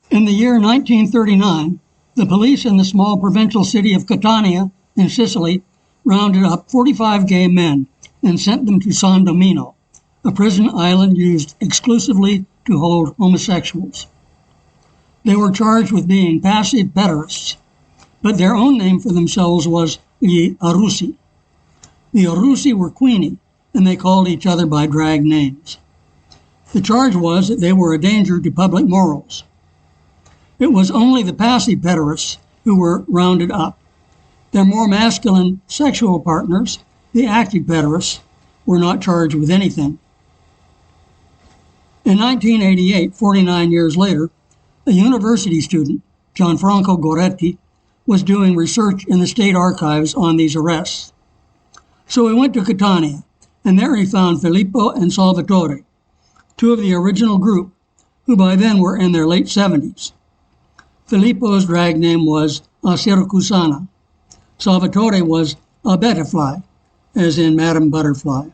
In the year 1939, the police in the small provincial city of Catania in Sicily rounded up 45 gay men and sent them to San Domino, a prison island used exclusively to hold homosexuals. They were charged with being passive pederasts, but their own name for themselves was the Arrusi. The Arrusi were queenie, and they called each other by drag names. The charge was that they were a danger to public morals. It was only the passive pederasts who were rounded up. Their more masculine sexual partners, the active pederasts, were not charged with anything. In 1988, 49 years later, a university student, Gianfranco Goretti, was doing research in the state archives on these arrests. So he went to Catania, and there he found Filippo and Salvatore, two of the original group, who by then were in their late 70s. Filippo's drag name was a Siracusana. Salvatore was a Butterfly, as in Madame Butterfly.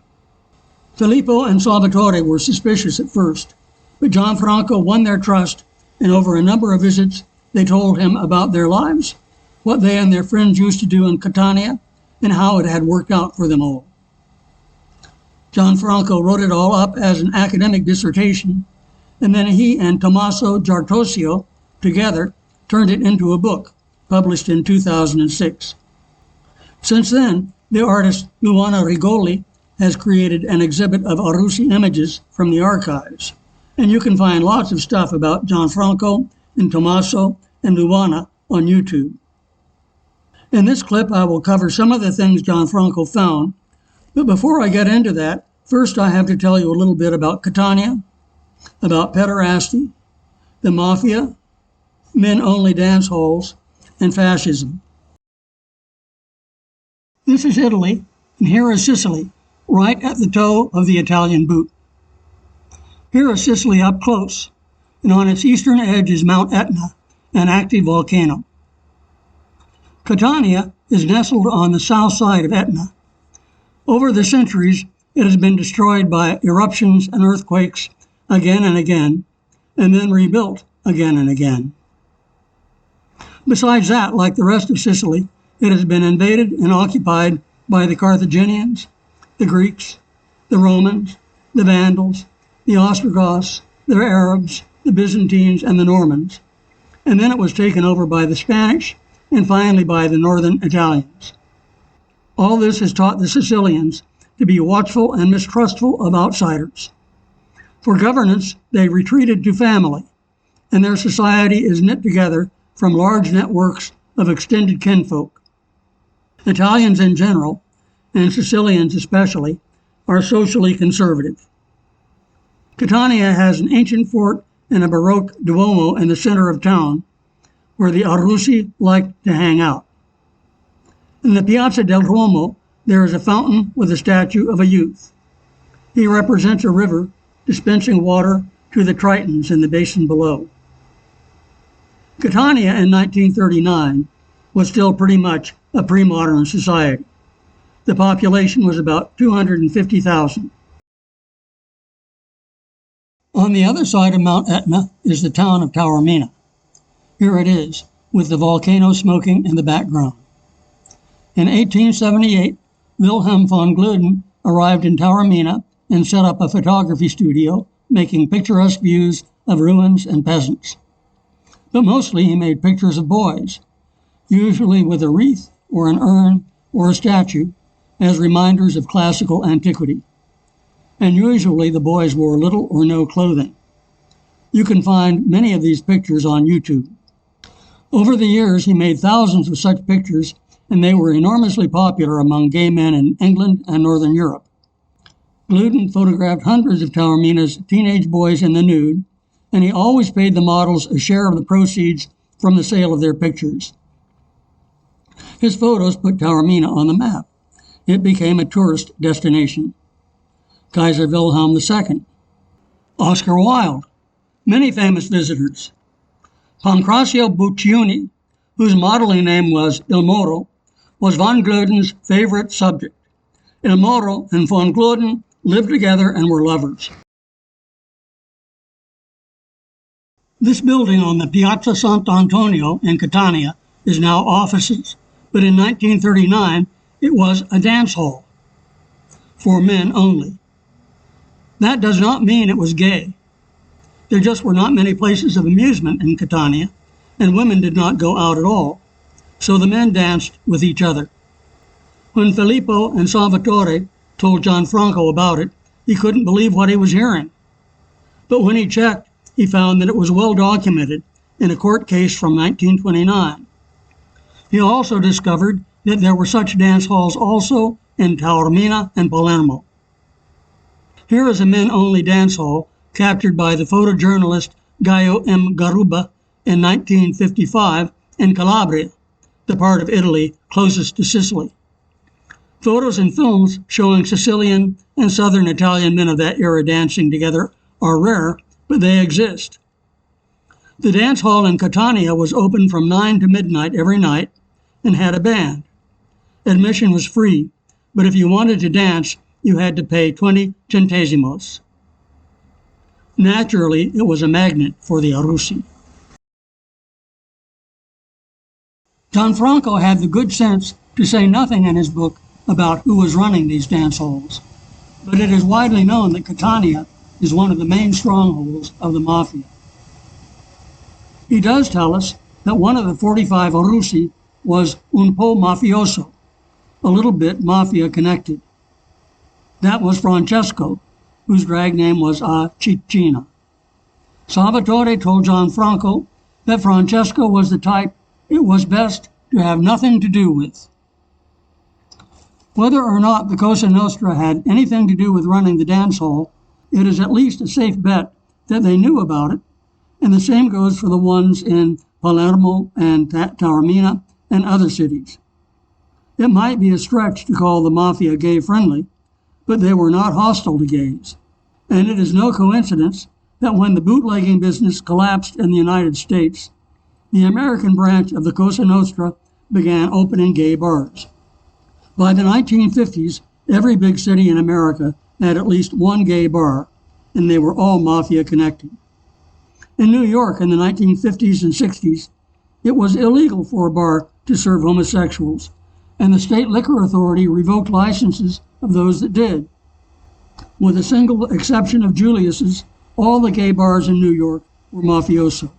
Filippo and Salvatore were suspicious at first, but Gianfranco won their trust, and over a number of visits, they told him about their lives, what they and their friends used to do in Catania, and how it had worked out for them all. Gianfranco wrote it all up as an academic dissertation, and then he and Tommaso Giortosio together turned it into a book, published in 2006. Since then, the artist Luana Rigoli has created an exhibit of Arrusi images from the archives, and you can find lots of stuff about Gianfranco and Tommaso and Luana on YouTube. In this clip, I will cover some of the things Gianfranco found, but before I get into that, first I have to tell you a little bit about Catania, about pederasty, the mafia, men-only dance halls, and fascism. This is Italy, and here is Sicily, right at the toe of the Italian boot. Here is Sicily up close, and on its eastern edge is Mount Etna, an active volcano. Catania is nestled on the south side of Etna. Over the centuries, it has been destroyed by eruptions and earthquakes again and again, and then rebuilt again and again. Besides that, like the rest of Sicily, it has been invaded and occupied by the Carthaginians, the Greeks, the Romans, the Vandals, the Ostrogoths, the Arabs, the Byzantines, and the Normans. And then it was taken over by the Spanish, and finally by the northern Italians. All this has taught the Sicilians to be watchful and mistrustful of outsiders. For governance, they retreated to family, and their society is knit together from large networks of extended kinfolk. Italians in general, and Sicilians especially, are socially conservative. Catania has an ancient fort and a Baroque Duomo in the center of town, where the Arrusi liked to hang out. In the Piazza del Duomo, there is a fountain with a statue of a youth. He represents a river dispensing water to the Tritons in the basin below. Catania in 1939 was still pretty much a pre-modern society. The population was about 250,000. On the other side of Mount Etna is the town of Taormina. Here it is, with the volcano smoking in the background. In 1878, Wilhelm von Gloeden arrived in Taormina and set up a photography studio, making picturesque views of ruins and peasants. But mostly he made pictures of boys, usually with a wreath or an urn or a statue, as reminders of classical antiquity. And usually the boys wore little or no clothing. You can find many of these pictures on YouTube. Over the years, he made thousands of such pictures, and they were enormously popular among gay men in England and Northern Europe. Gloeden photographed hundreds of Taormina's teenage boys in the nude, and he always paid the models a share of the proceeds from the sale of their pictures. His photos put Taormina on the map. It became a tourist destination. Kaiser Wilhelm II, Oscar Wilde, many famous visitors. Pancrazio Buccioni, whose modeling name was Il Moro, was von Gloeden's favorite subject. Il Moro and von Gloeden lived together and were lovers. This building on the Piazza Sant'Antonio in Catania is now offices, but in 1939 it was a dance hall for men only. That does not mean it was gay. There just were not many places of amusement in Catania, and women did not go out at all, so the men danced with each other. When Filippo and Salvatore told Gianfranco about it, he couldn't believe what he was hearing. But when he checked, he found that it was well documented in a court case from 1929. He also discovered that there were such dance halls also in Taormina and Palermo. Here is a men-only dance hall captured by the photojournalist Gaio M. Garuba in 1955 in Calabria, the part of Italy closest to Sicily. Photos and films showing Sicilian and southern Italian men of that era dancing together are rare, but they exist. The dance hall in Catania was open from 9 to midnight every night and had a band. Admission was free, but if you wanted to dance, you had to pay 20 centesimos. Naturally, it was a magnet for the Arrusi. Gianfranco had the good sense to say nothing in his book about who was running these dance halls, but it is widely known that Catania is one of the main strongholds of the mafia. He does tell us that one of the 45 Arrusi was un po' mafioso, a little bit mafia connected. That was Francesco, whose drag name was A Cicina. Salvatore told Gianfranco that Francesco was the type it was best to have nothing to do with. Whether or not the Cosa Nostra had anything to do with running the dance hall, it is at least a safe bet that they knew about it, and the same goes for the ones in Palermo and Taormina and other cities. It might be a stretch to call the mafia gay-friendly, but they were not hostile to gays. And it is no coincidence that when the bootlegging business collapsed in the United States, the American branch of the Cosa Nostra began opening gay bars. By the 1950s, every big city in America had at least one gay bar, and they were all mafia connected. In New York in the 1950s and 60s, it was illegal for a bar to serve homosexuals, and the state liquor authority revoked licenses of those that did. With a single exception of Julius's, all the gay bars in New York were mafioso.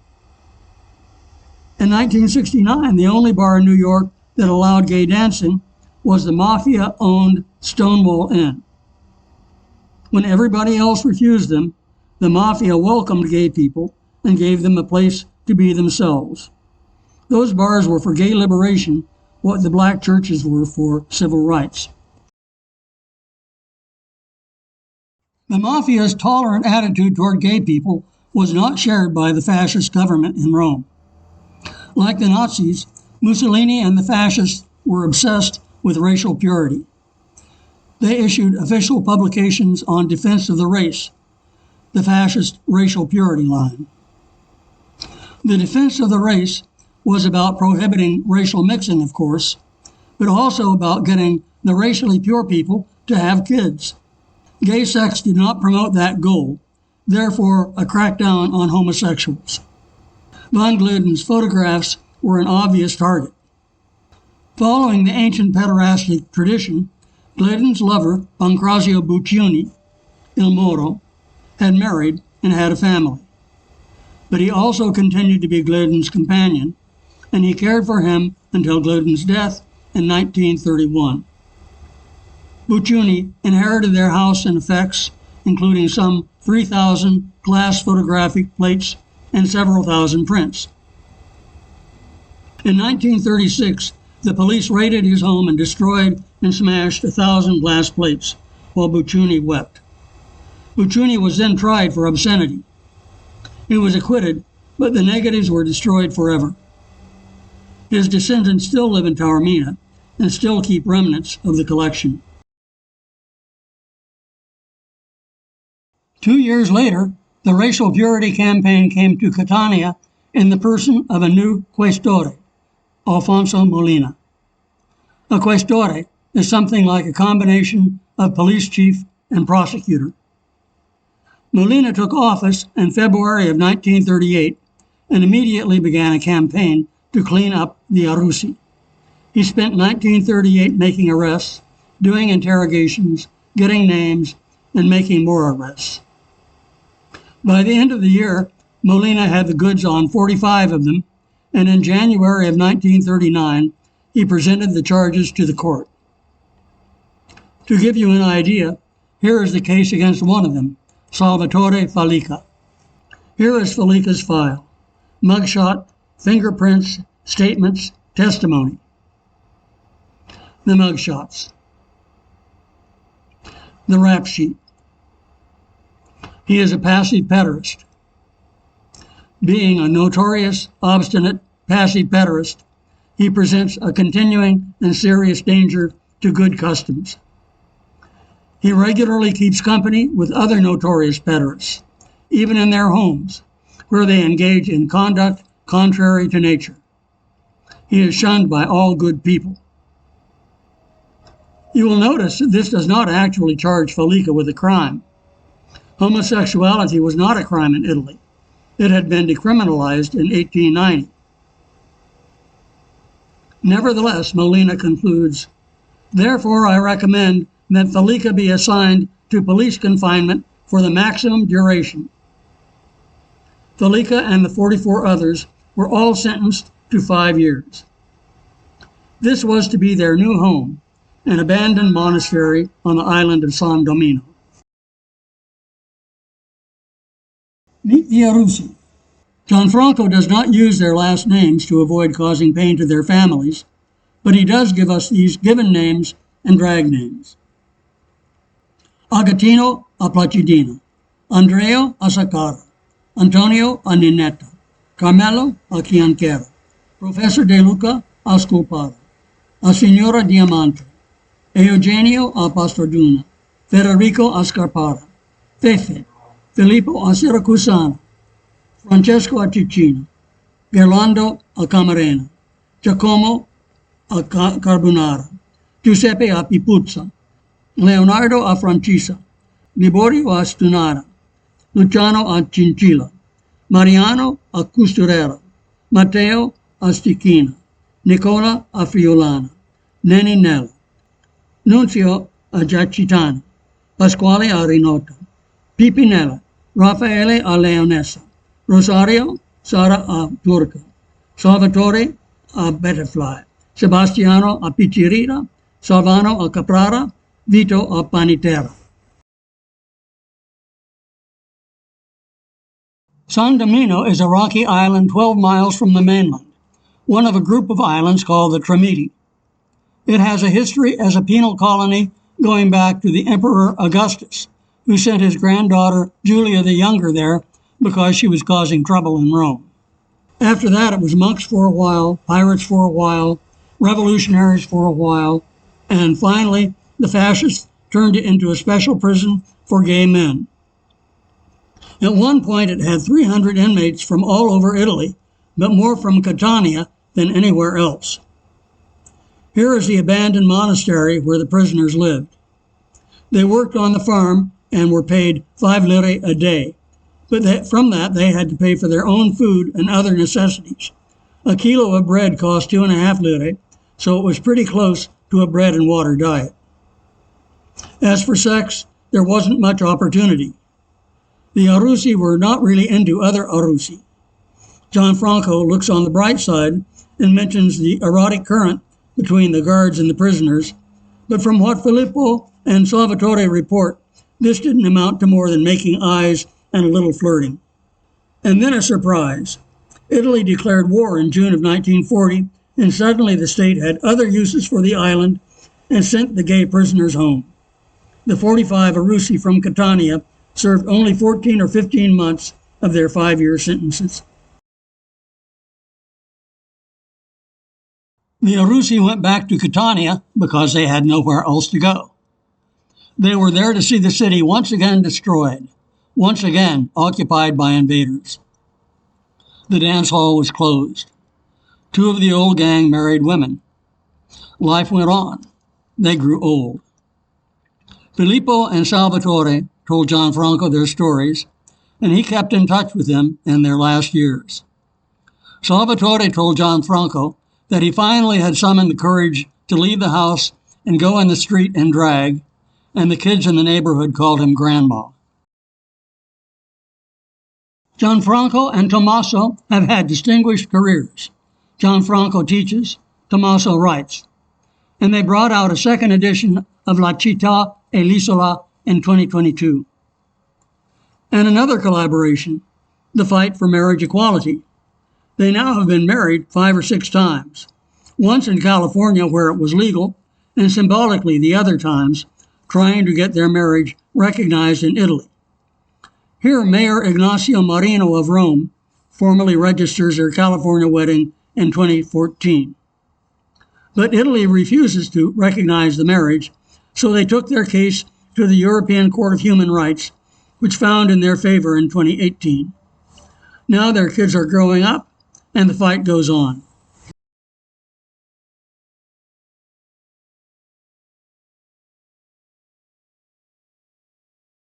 In 1969, the only bar in New York that allowed gay dancing was the mafia-owned Stonewall Inn. When everybody else refused them, the mafia welcomed gay people and gave them a place to be themselves. Those bars were for gay liberation what the black churches were for civil rights. The mafia's tolerant attitude toward gay people was not shared by the fascist government in Rome. Like the Nazis, Mussolini and the fascists were obsessed with racial purity. They issued official publications on defense of the race, the fascist racial purity line. The defense of the race was about prohibiting racial mixing, of course, but also about getting the racially pure people to have kids. Gay sex did not promote that goal, therefore a crackdown on homosexuals. Von Gloeden's photographs were an obvious target. Following the ancient pederastic tradition, Gloeden's lover, Pancrazio Buccioni, Il Moro, had married and had a family. But he also continued to be Gloeden's companion, and he cared for him until Gloeden's death in 1931. Buccioni inherited their house and effects, including some 3,000 glass photographic plates and several thousand prints. In 1936, the police raided his home and destroyed and smashed 1,000 glass plates, while Buccioni wept. Buccioni was then tried for obscenity. He was acquitted, but the negatives were destroyed forever. His descendants still live in Taormina and still keep remnants of the collection. 2 years later, the racial purity campaign came to Catania in the person of a new questore, Alfonso Molina. A questore is something like a combination of police chief and prosecutor. Molina took office in February of 1938 and immediately began a campaign to clean up the Arrusi. He spent 1938 making arrests, doing interrogations, getting names, and making more arrests. By the end of the year, Molina had the goods on 45 of them, and in January of 1939, he presented the charges to the court. To give you an idea, here is the case against one of them, Salvatore Fallica. Here is Fallica's file: mugshot, fingerprints, statements, testimony. The mugshots. The rap sheet. He is a passive pederast. Being a notorious, obstinate, passive pederast, he presents a continuing and serious danger to good customs. He regularly keeps company with other notorious pederasts, even in their homes, where they engage in conduct contrary to nature. He is shunned by all good people. You will notice that this does not actually charge Fallica with a crime. Homosexuality was not a crime in Italy. It had been decriminalized in 1890. Nevertheless, Molina concludes, "Therefore, I recommend that Fallica be assigned to police confinement for the maximum duration." Fallica and the 44 others were all sentenced to 5 years. This was to be their new home, an abandoned monastery on the island of San Domino. Meet the Arrusi. Gianfranco does not use their last names to avoid causing pain to their families, but he does give us these given names and drag names. Agatino a Placidina, Andrea a Sacara, Antonio a Ninetta, Carmelo a Chianchera, Professor De Luca a Sculpara, a Signora Diamante, Eugenio a Pastorduna, Federico a Scarpara, Fefe, Filippo a Siracusana, Francesco a Ticino, Gerlando a Camarena, Giacomo a Carbonara, Giuseppe a Pipuzza, Leonardo a Francisa, Liborio a Stunara, Luciano a Cincilla, Mariano a Custurera, Matteo a Stichina, Nicola a Friulana, Neninella, Nunzio a Giacitana, Pasquale a Rinota, Pipinella, Raffaele a Leonessa, Rosario, Sara a Turca, Salvatore a Butterfly, Sebastiano a Piccirina, Salvano a Caprara, Vito a Panitera. San Domino is a rocky island 12 miles from the mainland, one of a group of islands called the Tremiti. It has a history as a penal colony going back to the Emperor Augustus, who sent his granddaughter Julia the Younger there because she was causing trouble in Rome. After that, it was monks for a while, pirates for a while, revolutionaries for a while, and finally, the fascists turned it into a special prison for gay men. At one point, it had 300 inmates from all over Italy, but more from Catania than anywhere else. Here is the abandoned monastery where the prisoners lived. They worked on the farm and were paid 5 lire a day, but from that they had to pay for their own food and other necessities. A kilo of bread cost 2.5 lire, so it was pretty close to a bread and water diet. As for sex, there wasn't much opportunity. The Arrusi were not really into other Arrusi. Gianfranco looks on the bright side and mentions the erotic current between the guards and the prisoners, but from what Filippo and Salvatore report, this didn't amount to more than making eyes and a little flirting. And then a surprise. Italy declared war in June of 1940, and suddenly the state had other uses for the island and sent the gay prisoners home. The 45 Arrusi from Catania served only 14 or 15 months of their 5-year sentences. The Arrusi went back to Catania because they had nowhere else to go. They were there to see the city once again destroyed, once again occupied by invaders. The dance hall was closed. 2 of the old gang married women. Life went on. They grew old. Filippo and Salvatore told Gianfranco their stories, and he kept in touch with them in their last years. Salvatore told Gianfranco that he finally had summoned the courage to leave the house and go in the street in drag, and the kids in the neighborhood called him Grandma. Gianfranco and Tommaso have had distinguished careers. Gianfranco teaches, Tommaso writes, and they brought out a second edition of La Città e l'Isola in 2022. And another collaboration, the fight for marriage equality. They now have been married 5 or 6 times, once in California where it was legal, and symbolically the other times trying to get their marriage recognized in Italy. Here, Mayor Ignazio Marino of Rome formally registers their California wedding in 2014. But Italy refuses to recognize the marriage, so they took their case to the European Court of Human Rights, which found in their favor in 2018. Now their kids are growing up, and the fight goes on.